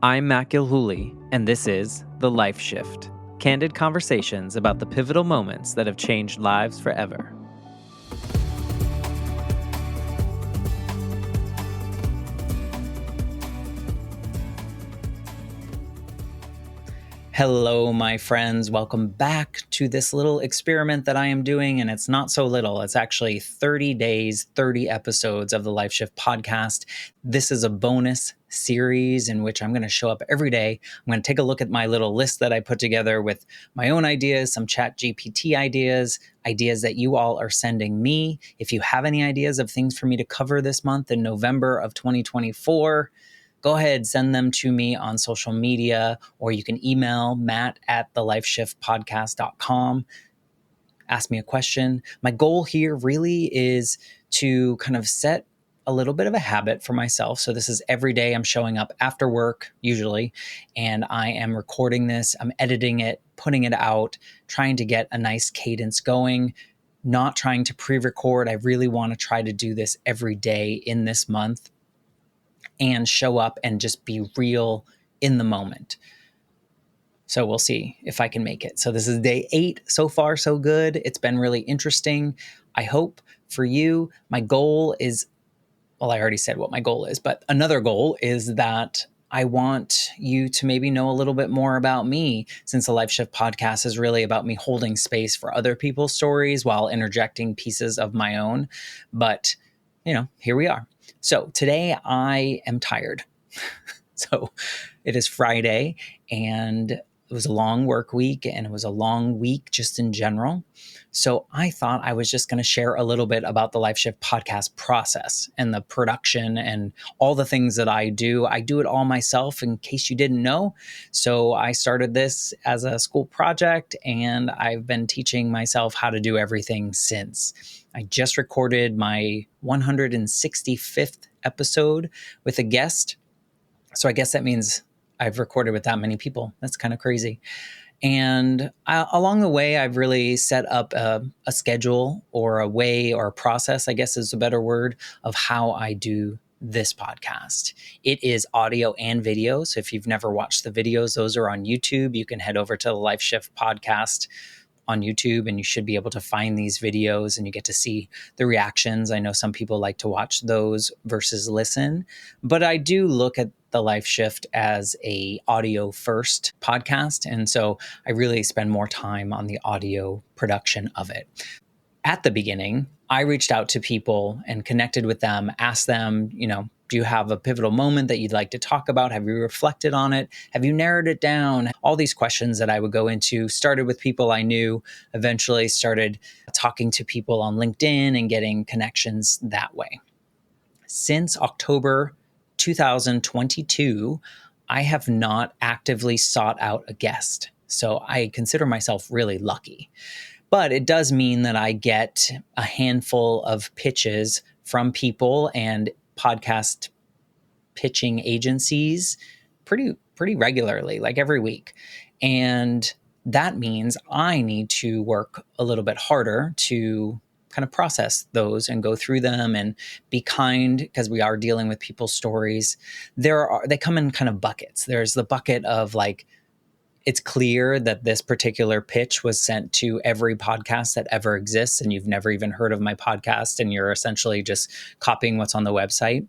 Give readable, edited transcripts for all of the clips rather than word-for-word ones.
I'm Matt Gilhooly, and this is The Life Shift, candid conversations about the pivotal moments that have changed lives forever. Hello, my friends. Welcome back to this little experiment that I am doing, and it's not so little. It's actually 30 days, 30 episodes of the Life Shift podcast. This is a bonus series in which I'm going to show up every day. I'm going to take a look at my little list that I put together with my own ideas, some ChatGPT ideas that you all are sending me. If you have any ideas of things for me to cover this month in November of 2024, go ahead, send them to me on social media, or you can email matt@thelifeshiftpodcast.com. Ask me a question. My goal here really is to kind of set a little bit of a habit for myself. So this is every day I'm showing up after work, usually, and I am recording this, I'm editing it, putting it out, trying to get a nice cadence going, not trying to pre-record. I really want to try to do this every day in this month and show up and just be real in the moment. So we'll see if I can make it. So this is day 8. So far, so good. It's been really interesting. I hope for you, my goal is, well, I already said what my goal is, but another goal is that I want you to maybe know a little bit more about me, since the Life Shift podcast is really about me holding space for other people's stories while interjecting pieces of my own. But, here we are. So today I am tired. So it is Friday, and it was a long work week, and it was a long week just in general. So I thought I was just going to share a little bit about the Life Shift podcast process and the production and all the things that I do. I do it all myself, in case you didn't know. So I started this as a school project, and I've been teaching myself how to do everything since. I just recorded my 165th episode with a guest. So I guess that means I've recorded with that many people. That's kind of crazy. And along the way, I've really set up a schedule, or a way, or a process, I guess is a better word, of how I do this podcast. It is audio and video. So if you've never watched the videos, those are on YouTube. You can head over to the Life Shift podcast on YouTube, and you should be able to find these videos, and you get to see the reactions. I know some people like to watch those versus listen, but I do look at the Life Shift as a audio first podcast. And so I really spend more time on the audio production of it. At the beginning, I reached out to people and connected with them, asked them, do you have a pivotal moment that you'd like to talk about? Have you reflected on it? Have you narrowed it down? All these questions that I would go into started with people I knew, eventually started talking to people on LinkedIn and getting connections that way. Since October 2022, I have not actively sought out a guest. So I consider myself really lucky. But it does mean that I get a handful of pitches from people and podcast pitching agencies pretty regularly, like every week. And that means I need to work a little bit harder to kind of process those and go through them and be kind, because we are dealing with people's stories. They come in kind of buckets. There's the bucket of like, it's clear that this particular pitch was sent to every podcast that ever exists, and you've never even heard of my podcast, and you're essentially just copying what's on the website.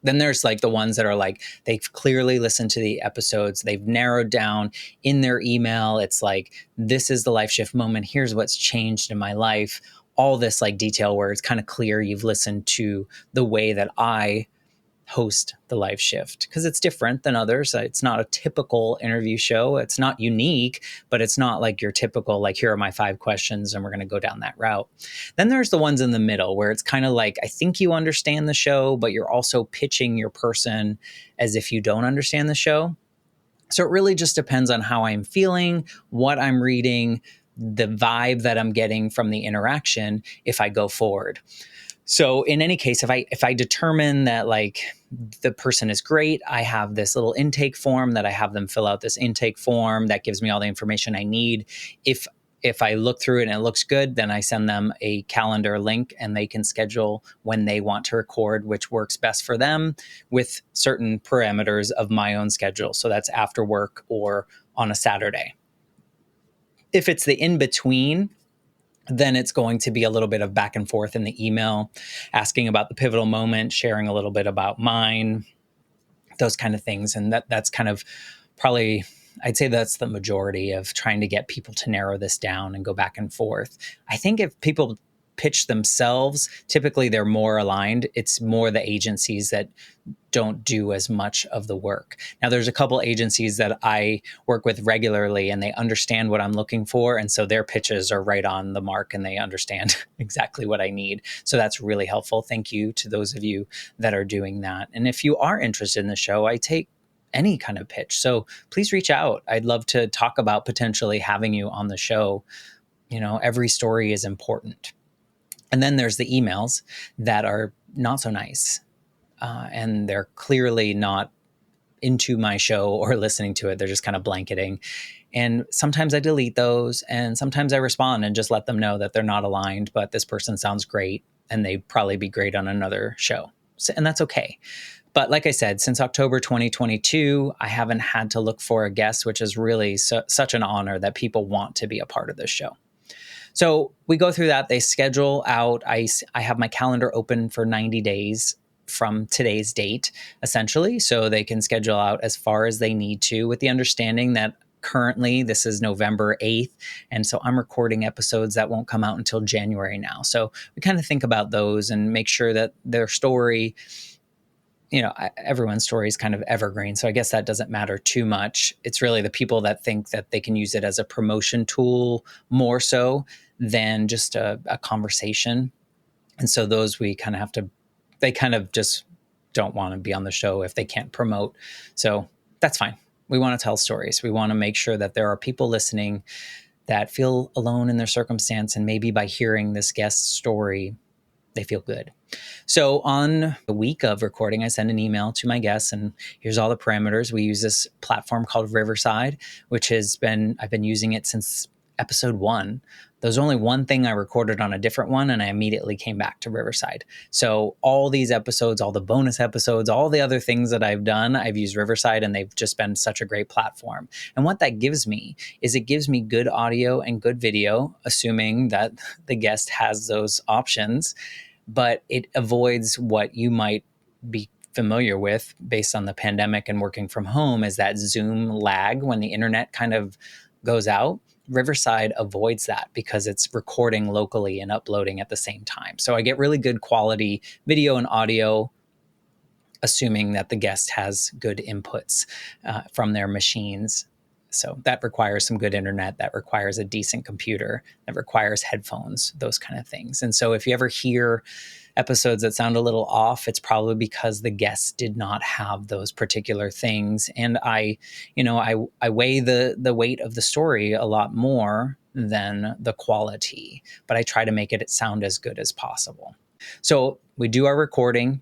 Then there's like the ones that are like, they've clearly listened to the episodes. They've narrowed down in their email. It's like, this is the Life Shift moment. Here's what's changed in my life. All this like detail where it's kind of clear you've listened to the way that I host the Life Shift, because it's different than others. It's not a typical interview show. It's not unique, but it's not like your typical, like, here are my 5 questions and we're going to go down that route. Then there's the ones in the middle where it's kind of like, I think you understand the show, but you're also pitching your person as if you don't understand the show. So it really just depends on how I'm feeling, what I'm reading, the vibe that I'm getting from the interaction if I go forward. So in any case, if I determine that like the person is great, I have this little intake form that I have them fill out, this intake form that gives me all the information I need. If if I look through it and it looks good, then I send them a calendar link and they can schedule when they want to record, which works best for them with certain parameters of my own schedule. So that's after work or on a Saturday. If it's the in between, then it's going to be a little bit of back and forth in the email, asking about the pivotal moment, sharing a little bit about mine, those kind of things. And that's kind of probably, I'd say that's the majority of trying to get people to narrow this down and go back and forth. I think if people pitch themselves, typically they're more aligned. It's more the agencies that don't do as much of the work. Now, there's a couple agencies that I work with regularly and they understand what I'm looking for. And so their pitches are right on the mark and they understand exactly what I need. So that's really helpful. Thank you to those of you that are doing that. And if you are interested in the show, I take any kind of pitch. So please reach out. I'd love to talk about potentially having you on the show. You know, every story is important. And then there's the emails that are not so nice. And they're clearly not into my show or listening to it. They're just kind of blanketing. And sometimes I delete those and sometimes I respond and just let them know that they're not aligned, but this person sounds great and they'd probably be great on another show. So, and that's okay. But like I said, since October 2022, I haven't had to look for a guest, which is really such an honor that people want to be a part of this show. So we go through that. They schedule out. I have my calendar open for 90 days from today's date, essentially. So they can schedule out as far as they need to, with the understanding that currently this is November 8th. And so I'm recording episodes that won't come out until January now. So we kind of think about those and make sure that their story, you know, everyone's story is kind of evergreen. So I guess that doesn't matter too much. It's really the people that think that they can use it as a promotion tool more so than just a conversation. And so those we kind of have to, they kind of just don't want to be on the show if they can't promote. So that's fine. We want to tell stories. We want to make sure that there are people listening that feel alone in their circumstance. And maybe by hearing this guest story, they feel good. So on the week of recording, I send an email to my guests and here's all the parameters. We use this platform called Riverside, which I've been using it since episode 1. There's only one thing I recorded on a different one and I immediately came back to Riverside. So all these episodes, all the bonus episodes, all the other things that I've done, I've used Riverside and they've just been such a great platform. And what that gives me is it gives me good audio and good video, assuming that the guest has those options, but it avoids what you might be familiar with based on the pandemic and working from home is that Zoom lag when the internet kind of goes out. Riverside avoids that because it's recording locally and uploading at the same time. So I get really good quality video and audio, assuming that the guest has good inputs from their machines. So that requires some good internet, that requires a decent computer, that requires headphones, those kind of things. And so if you ever hear episodes that sound a little off, it's probably because the guests did not have those particular things. And I weigh the weight of the story a lot more than the quality, but I try to make it sound as good as possible. So we do our recording.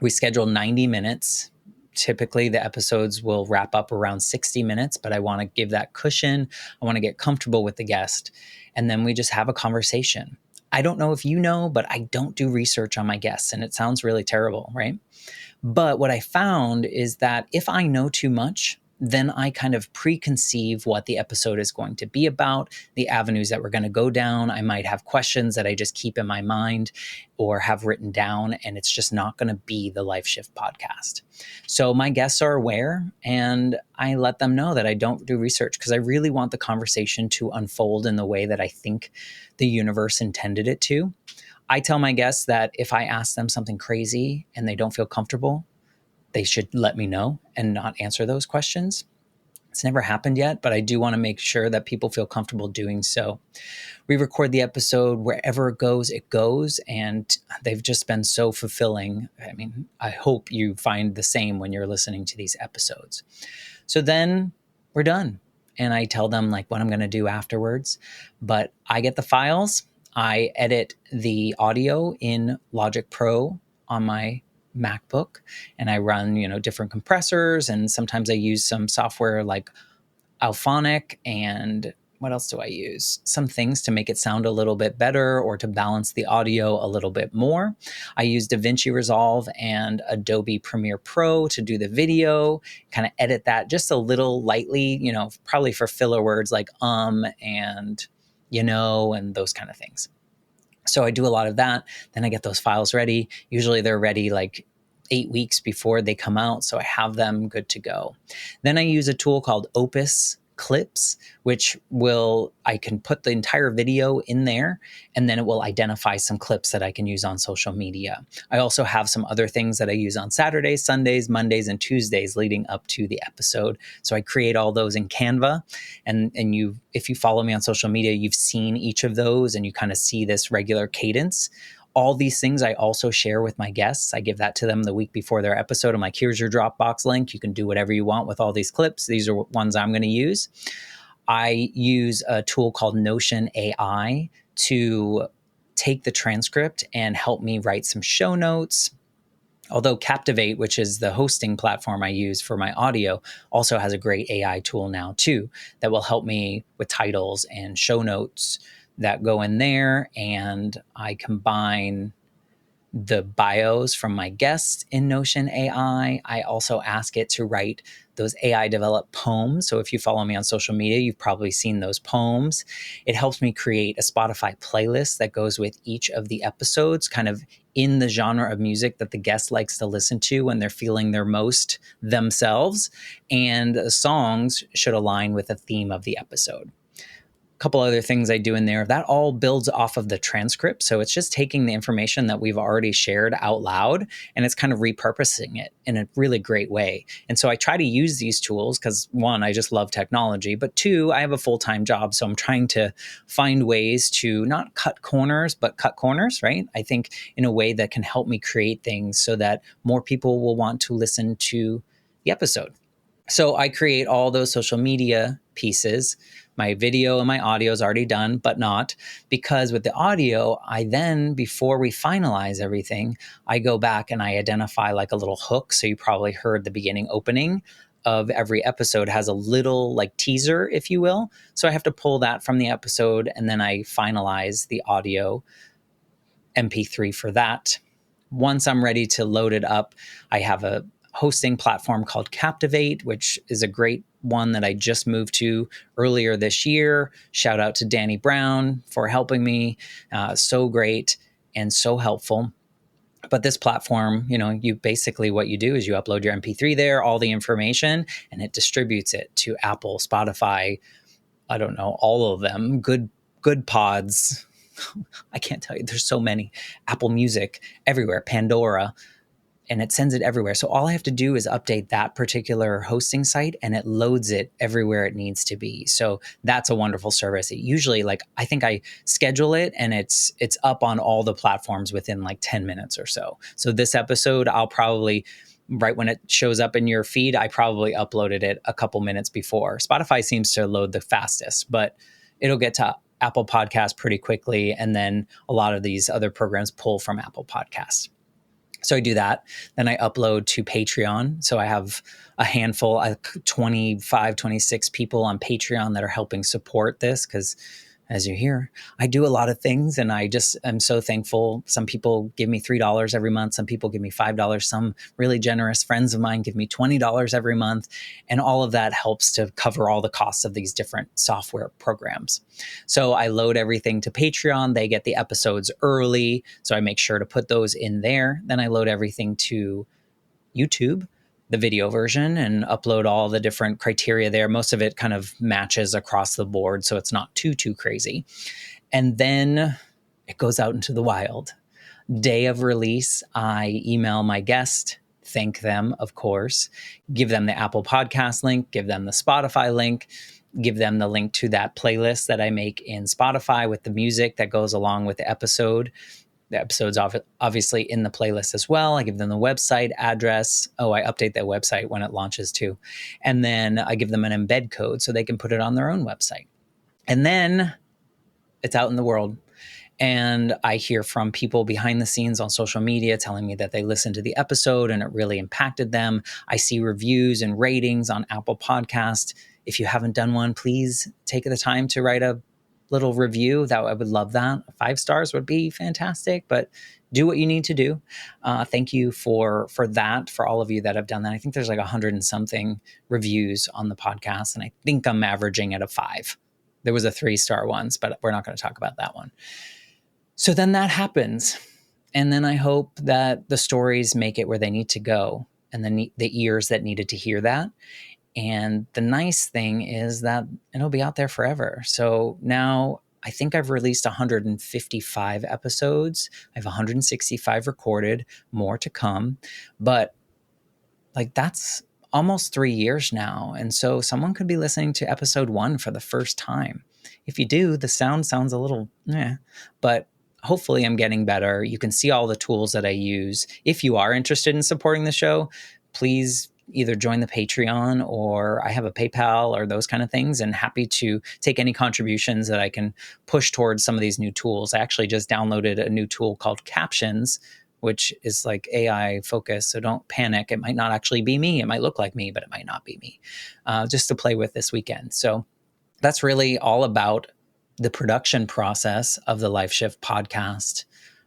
We schedule 90 minutes. Typically, the episodes will wrap up around 60 minutes, but I want to give that cushion. I want to get comfortable with the guest. And then we just have a conversation. I don't know if you know, but I don't do research on my guests, and it sounds really terrible, right? But what I found is that if I know too much, then I kind of preconceive what the episode is going to be about, the avenues that we're going to go down. I might have questions that I just keep in my mind or have written down, and it's just not going to be the Life Shift podcast. So my guests are aware, and I let them know that I don't do research because I really want the conversation to unfold in the way that I think the universe intended it to. I tell my guests that if I ask them something crazy and they don't feel comfortable, they should let me know and not answer those questions. It's never happened yet, but I do want to make sure that people feel comfortable doing so. We record the episode wherever it goes, and they've just been so fulfilling. I mean, I hope you find the same when you're listening to these episodes. So then we're done, and I tell them like what I'm going to do afterwards, but I get the files. I edit the audio in Logic Pro on my MacBook, and I run, different compressors, and sometimes I use some software like Auphonic and what else do I use? Some things to make it sound a little bit better or to balance the audio a little bit more. I use DaVinci Resolve and Adobe Premiere Pro to do the video, kind of edit that just a little lightly, probably for filler words like and and those kind of things. So I do a lot of that. Then I get those files ready. Usually they're ready like 8 weeks before they come out. So I have them good to go. Then I use a tool called Opus Clips, which I can put the entire video in there, and then it will identify some clips that I can use on social media. I also have some other things that I use on Saturdays, Sundays, Mondays, and Tuesdays leading up to the episode. So I create all those in Canva, and if you follow me on social media, you've seen each of those, and you kind of see this regular cadence. All these things I also share with my guests. I give that to them the week before their episode. I'm like, here's your Dropbox link. You can do whatever you want with all these clips. These are ones I'm going to use. I use a tool called Notion AI to take the transcript and help me write some show notes. Although Captivate, which is the hosting platform I use for my audio, also has a great AI tool now too that will help me with titles and show notes that go in there. And I combine the bios from my guests in Notion AI. I also ask it to write those AI developed poems. So if you follow me on social media, you've probably seen those poems. It helps me create a Spotify playlist that goes with each of the episodes, kind of in the genre of music that the guest likes to listen to when they're feeling their most themselves. And the songs should align with the theme of the episode. Couple other things I do in there. That all builds off of the transcript. So it's just taking the information that we've already shared out loud and it's kind of repurposing it in a really great way. And so I try to use these tools because one, I just love technology, but two, I have a full-time job. So I'm trying to find ways to not cut corners, but cut corners, right? I think in a way that can help me create things so that more people will want to listen to the episode. So I create all those social media pieces. My video and my audio is already done, but not because with the audio, I then, before we finalize everything, I go back and I identify like a little hook. So you probably heard the beginning opening of every episode has a little like teaser, if you will. So I have to pull that from the episode and then I finalize the audio MP3 for that. Once I'm ready to load it up, I have a hosting platform called Captivate, which is a great one that I just moved to earlier this year. Shout out to Danny Brown for helping me. So great and so helpful. But this platform, you basically what you do is you upload your MP3 there, all the information, and it distributes it to Apple, Spotify, I don't know, all of them, good pods. I can't tell you. There's so many. Apple Music, everywhere, Pandora, and it sends it everywhere. So all I have to do is update that particular hosting site and it loads it everywhere it needs to be. So that's a wonderful service. It usually I think I schedule it and it's up on all the platforms within like 10 minutes or so. So this episode, I'll probably, right when it shows up in your feed, I probably uploaded it a couple minutes before. Spotify seems to load the fastest, but it'll get to Apple Podcasts pretty quickly. And then a lot of these other programs pull from Apple Podcasts. So I do that. Then I upload to Patreon. So I have a handful, 25, 26 people on Patreon that are helping support this because, as you hear, I do a lot of things and I'm so thankful. Some people give me $3 every month. Some people give me $5. Some really generous friends of mine give me $20 every month. And all of that helps to cover all the costs of these different software programs. So I load everything to Patreon. They get the episodes early. So I make sure to put those in there. Then I load everything to YouTube, the video version, and upload all the different criteria there. Most of it kind of matches across the board, so it's not too crazy. And then it goes out into the wild. Day of release, I email my guest, thank them, of course, give them the Apple Podcast link, give them the Spotify link, give them the link to that playlist that I make in Spotify with the music that goes along with the episode. The episode's obviously in the playlist as well. I give them the website address. Oh, I update that website when it launches too. And then I give them an embed code so they can put it on their own website. And then it's out in the world. And I hear from people behind the scenes on social media telling me that they listened to the episode and it really impacted them. I see reviews and ratings on Apple Podcast. If you haven't done one, please take the time to write a little review. That I would love that. 5 stars would be fantastic, but do what you need to do. Thank you for that, for all of you that have done that. I think there's like 100 and something reviews on the podcast, and I think I'm averaging at a 5. There was a 3-star once, but we're not going to talk about that one. So then that happens. And then I hope that the stories make it where they need to go, and then the ears that needed to hear that. And the nice thing is that it'll be out there forever. So now I think I've released 155 episodes. I have 165 recorded, more to come. But like, that's almost 3 years now. And so someone could be listening to episode 1 for the first time. If you do, the sound sounds a little but hopefully I'm getting better. You can see all the tools that I use. If you are interested in supporting the show, please either join the Patreon, or I have a PayPal or those kind of things, and happy to take any contributions that I can push towards some of these new tools. I actually just downloaded a new tool called Captions, which is like AI focused. So don't panic. It might not actually be me. It might look like me, but it might not be me. Just to play with this weekend. So that's really all about the production process of the Life Shift podcast.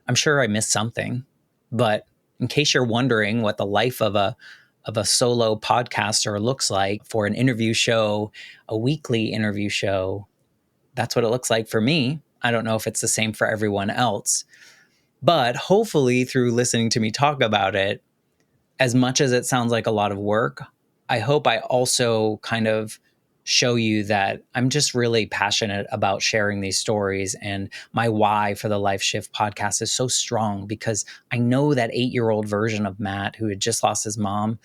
I'm sure I missed something, but in case you're wondering what the life of a solo podcaster looks like for an interview show, a weekly interview show, that's what it looks like for me. I don't know if it's the same for everyone else, but hopefully through listening to me talk about it, as much as it sounds like a lot of work, I hope I also kind of show you that I'm just really passionate about sharing these stories, and my why for the Life Shift podcast is so strong because I know that 8-year-old version of Matt, who had just lost his mom,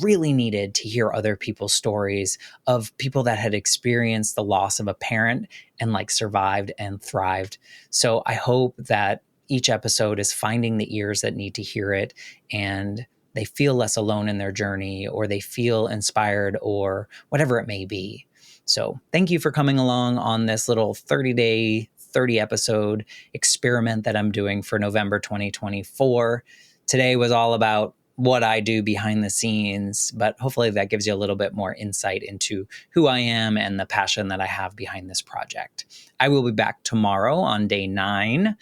really needed to hear other people's stories of people that had experienced the loss of a parent and like survived and thrived. So I hope that each episode is finding the ears that need to hear it, and they feel less alone in their journey, or they feel inspired, or whatever it may be. So thank you for coming along on this little 30-day, 30-episode experiment that I'm doing for November 2024. Today was all about what I do behind the scenes, but hopefully that gives you a little bit more insight into who I am and the passion that I have behind this project. I will be back tomorrow on day 9.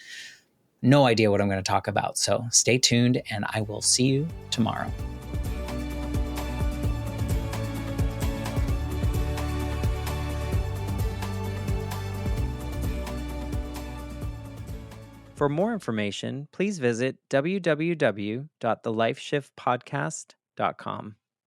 No idea what I'm going to talk about, so stay tuned, and I will see you tomorrow. For more information, please visit www.thelifeshiftpodcast.com.